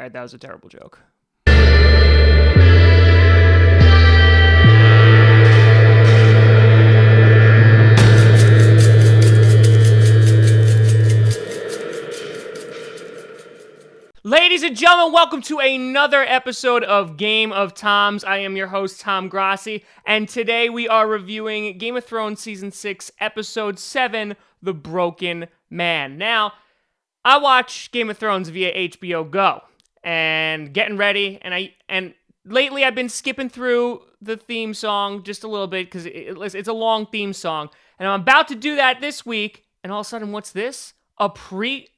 All right, that was a terrible joke. Ladies and gentlemen, welcome to another episode of Game of Toms. I am your host, Tom Grossi, and today we are reviewing Game of Thrones Season 6, Episode 7, The Broken Man. Now, I watch Game of Thrones via HBO Go, and getting ready, and lately I've been skipping through the theme song just a little bit, because it's a long theme song, and I'm about to do that this week, and all of a sudden, what's this? A pre-credit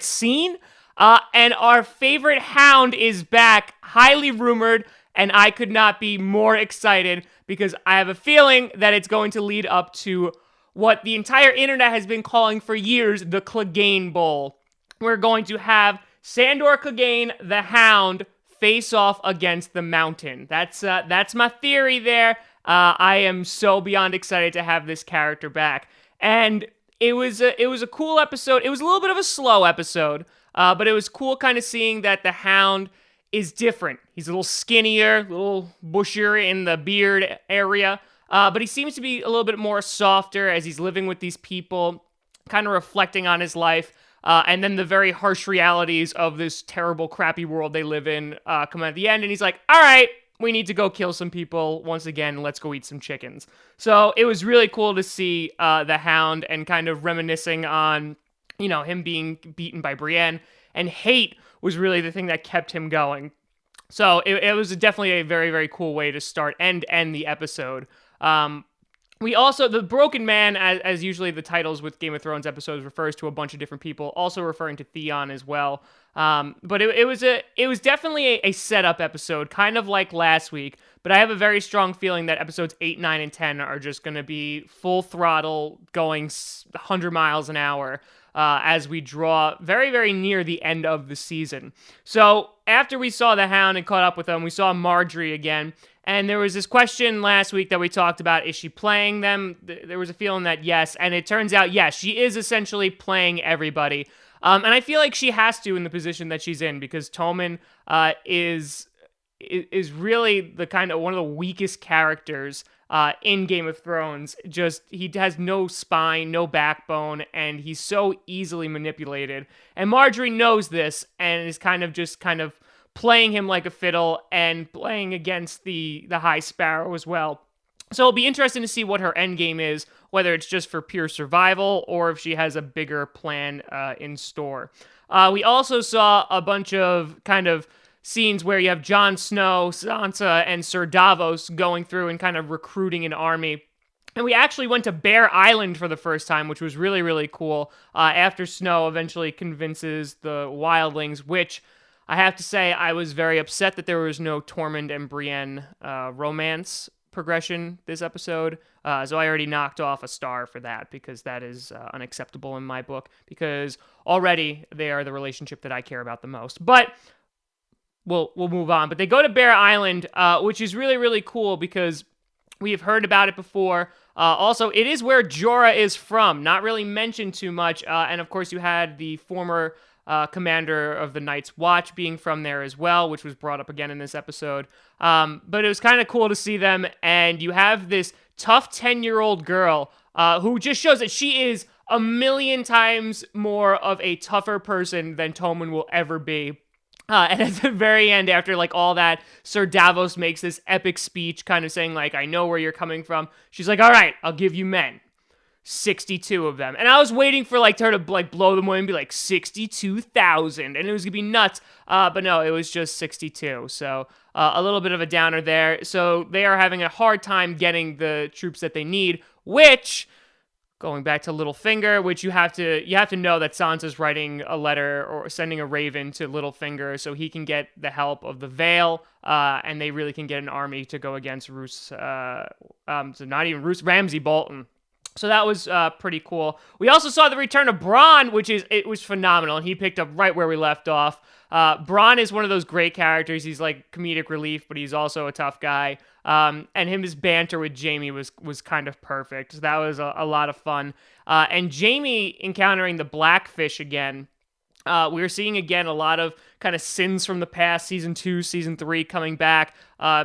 scene, and our favorite Hound is back, highly rumored, and I could not be more excited because I have a feeling that it's going to lead up to what the entire internet has been calling for years, the Clegane Bowl. We're going to have Sandor Clegane, the Hound, face off against the Mountain. That's my theory there. I am so beyond excited to have this character back, and it was a cool episode. It was a little bit of a slow episode, but it was cool kind of seeing that the Hound is different. He's a little skinnier, a little bushier in the beard area, but he seems to be a little bit more softer as he's living with these people, kind of reflecting on his life, and then the very harsh realities of this terrible, crappy world they live in come at the end, and he's like, all right, we need to go kill some people once again. Let's go eat some chickens. So it was really cool to see the Hound and kind of reminiscing on, him being beaten by Brienne, and hate was really the thing that kept him going. So it was definitely a very, very cool way to start and end the episode. We also, the Broken Man, as usually the titles with Game of Thrones episodes refers to a bunch of different people, also referring to Theon as well. But it was definitely a setup episode, kind of like last week. But I have a very strong feeling that episodes 8, 9, and 10 are just going to be full throttle, going 100 miles an hour as we draw very, very near the end of the season. So after we saw the Hound and caught up with them, we saw Margaery again. And there was this question last week that we talked about, is she playing them? There was a feeling that yes, and it turns out yes, she is essentially playing everybody. And I feel like she has to in the position that she's in, because Tommen is really the kind of one of the weakest characters in Game of Thrones. Just, he has no spine, no backbone, and he's so easily manipulated. And Margaery knows this and is kind of playing him like a fiddle and playing against the High Sparrow as well. So it'll be interesting to see what her end game is, whether it's just for pure survival or if she has a bigger plan in store. We also saw a bunch of kind of scenes where you have Jon Snow, Sansa, and Sir Davos going through and kind of recruiting an army. And we actually went to Bear Island for the first time, which was really, really cool, after Snow eventually convinces the wildlings, which I have to say, I was very upset that there was no Tormund and Brienne romance progression this episode. So I already knocked off a star for that, because that is unacceptable in my book, because already they are the relationship that I care about the most. But we'll move on. But they go to Bear Island, which is really, really cool because we have heard about it before. Also, it is where Jorah is from. Not really mentioned too much. And of course, you had the former commander of the Night's Watch being from there as well, which was brought up again in this episode. But it was kind of cool to see them, and you have this tough 10-year-old girl who just shows that she is a million times more of a tougher person than Tommen will ever be. And at the very end, after like all that, Sir Davos makes this epic speech kind of saying like, I know where you're coming from. She's like, all right, I'll give you men. 62 of them. And I was waiting for like her to like blow them away and be like 62,000, and it was gonna be nuts. But no, it was just 62. So a little bit of a downer there. So they are having a hard time getting the troops that they need, which, going back to Littlefinger, which you have to know that Sansa's writing a letter or sending a raven to Littlefinger so he can get the help of the Vale, and they really can get an army to go against Ramsay Bolton. So that was pretty cool. We also saw the return of Bronn, it was phenomenal, and he picked up right where we left off. Bronn is one of those great characters. He's like comedic relief, but he's also a tough guy. And his banter with Jaime was kind of perfect. So that was a lot of fun. And Jaime encountering the Blackfish again We're seeing again a lot of kind of sins from the past, season 2, season 3 coming back.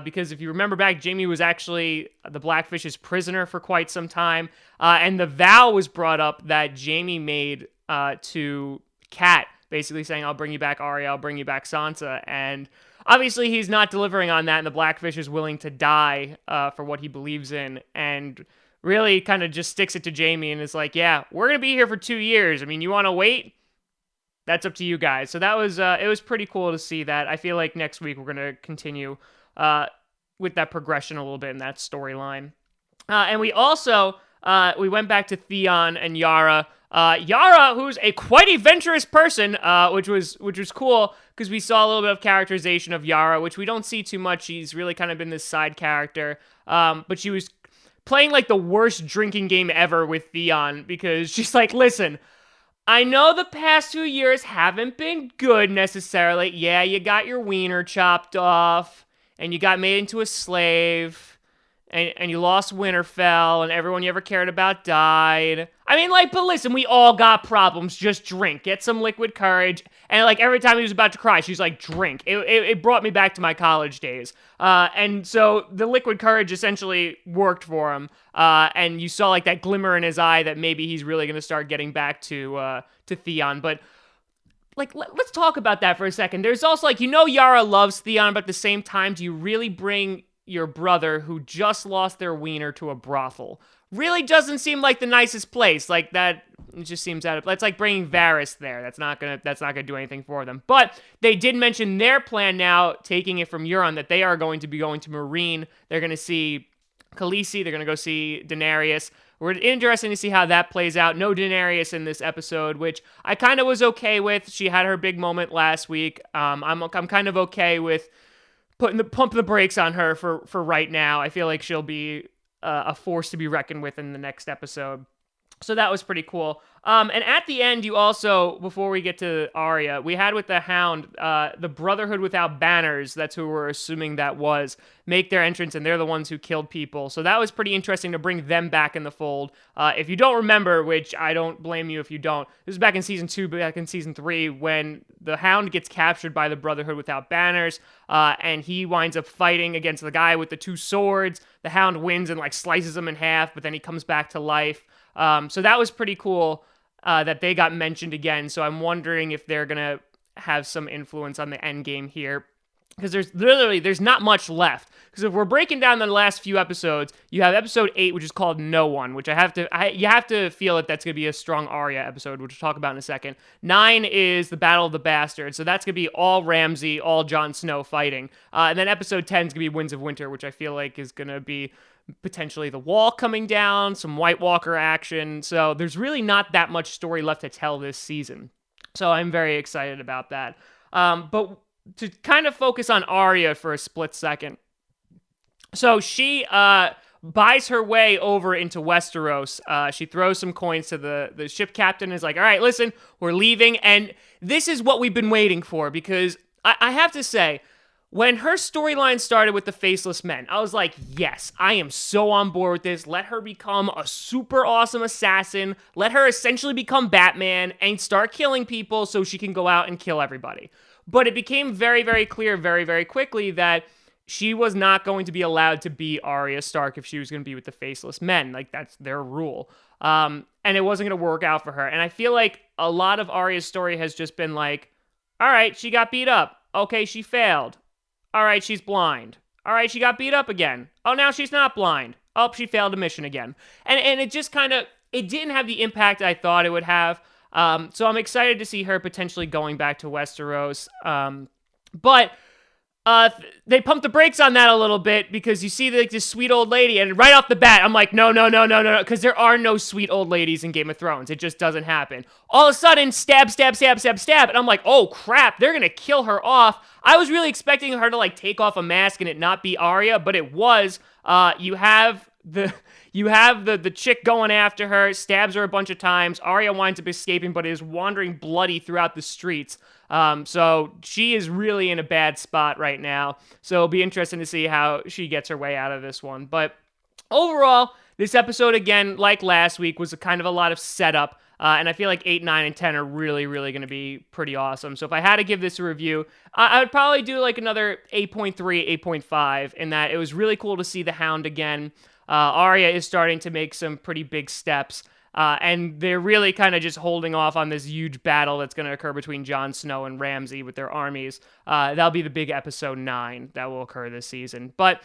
Because if you remember back, Jamie was actually the Blackfish's prisoner for quite some time. And the vow was brought up that Jamie made to Kat, basically saying, I'll bring you back Arya, I'll bring you back Sansa. And obviously he's not delivering on that, and the Blackfish is willing to die for what he believes in. And really kind of just sticks it to Jamie and is like, yeah, we're going to be here for 2 years. I mean, you want to wait? That's up to you guys. So that was it was pretty cool to see that. I feel like next week we're gonna continue with that progression a little bit in that storyline. And we also we went back to Theon and Yara. Yara, who's a quite adventurous person, which was cool because we saw a little bit of characterization of Yara, which we don't see too much. She's really kind of been this side character, but she was playing like the worst drinking game ever with Theon because she's like, listen, I know the past 2 years haven't been good necessarily. Yeah, you got your wiener chopped off, and you got made into a slave, and you lost Winterfell, and everyone you ever cared about died. I mean, like, but listen, we all got problems. Just drink. Get some liquid courage. And, like, every time he was about to cry, she's like, drink. It brought me back to my college days. And so the liquid courage essentially worked for him. And you saw, like, that glimmer in his eye that maybe he's really going to start getting back to Theon. But like, let's talk about that for a second. There's also, like, Yara loves Theon, but at the same time, do you really bring your brother who just lost their wiener to a brothel? Really doesn't seem like the nicest place. Like, that, it just seems out of, that's like bringing Varys there. That's not gonna do anything for them. But they did mention their plan now, taking it from Euron, that they are going to be going to Meereen. They're gonna see Khaleesi. They're gonna go see Daenerys. We're interested to see how that plays out. No Daenerys in this episode, which I kind of was okay with. She had her big moment last week. I'm kind of okay with pumping the brakes on her for right now. I feel like she'll be a force to be reckoned with in the next episode. So that was pretty cool. And at the end, you also, before we get to Arya, we had with the Hound, the Brotherhood Without Banners, that's who we're assuming that was, make their entrance, and they're the ones who killed people. So that was pretty interesting to bring them back in the fold. If you don't remember, which I don't blame you if you don't, this is back in Season 2, back in Season 3, when the Hound gets captured by the Brotherhood Without Banners, and he winds up fighting against the guy with the 2 swords. The Hound wins and, like, slices him in half, but then he comes back to life. So that was pretty cool that they got mentioned again. So I'm wondering if they're going to have some influence on the end game here. Because there's not much left. Because if we're breaking down the last few episodes, you have episode 8, which is called No One, which you have to feel that that's going to be a strong Arya episode, which we'll talk about in a second. 9 is the Battle of the Bastards, so that's going to be all Ramsay, all Jon Snow fighting. And then episode 10 is going to be Winds of Winter, which I feel like is going to be potentially the Wall coming down, some White Walker action. So there's really not that much story left to tell this season. So I'm very excited about that. But to kind of focus on Arya for a split second. So she buys her way over into Westeros. She throws some coins to the ship captain and is like, all right, listen, we're leaving. And this is what we've been waiting for, because I have to say, when her storyline started with the Faceless Men, I was like, yes, I am so on board with this. Let her become a super awesome assassin. Let her essentially become Batman and start killing people so she can go out and kill everybody. But it became very, very clear very, very quickly that she was not going to be allowed to be Arya Stark if she was going to be with the Faceless Men. Like, that's their rule. And it wasn't going to work out for her. And I feel like a lot of Arya's story has just been like, all right, she got beat up. Okay, she failed. All right, she's blind. All right, she got beat up again. Oh, now she's not blind. Oh, she failed a mission again. And it just kind of, it didn't have the impact I thought it would have. So I'm excited to see her potentially going back to Westeros. But they pumped the brakes on that a little bit because you see this sweet old lady, and right off the bat, I'm like, no, because there are no sweet old ladies in Game of Thrones. It just doesn't happen. All of a sudden, stab, and I'm like, oh crap, they're gonna kill her off. I was really expecting her to, like, take off a mask and it not be Arya, but it was. You have the chick going after her, stabs her a bunch of times. Arya winds up escaping, but is wandering bloody throughout the streets. So she is really in a bad spot right now. So it'll be interesting to see how she gets her way out of this one. But overall, This episode, again, like last week, was a kind of a lot of setup. And I feel like 8, 9, and 10 are really, really going to be pretty awesome. So if I had to give this a review, I would probably do like another 8.3, 8.5, in that it was really cool to see the Hound again. Arya is starting to make some pretty big steps. And they're really kind of just holding off on this huge battle that's going to occur between Jon Snow and Ramsay with their armies. That'll be the big episode 9 that will occur this season. But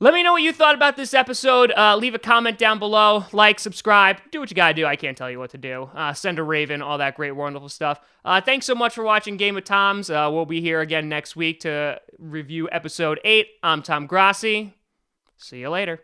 let me know what you thought about this episode. Leave a comment down below. Like, subscribe. Do what you gotta do. I can't tell you what to do. Send a raven, all that great, wonderful stuff. Thanks so much for watching Game of Toms. We'll be here again next week to review episode 8. I'm Tom Grossi. See you later.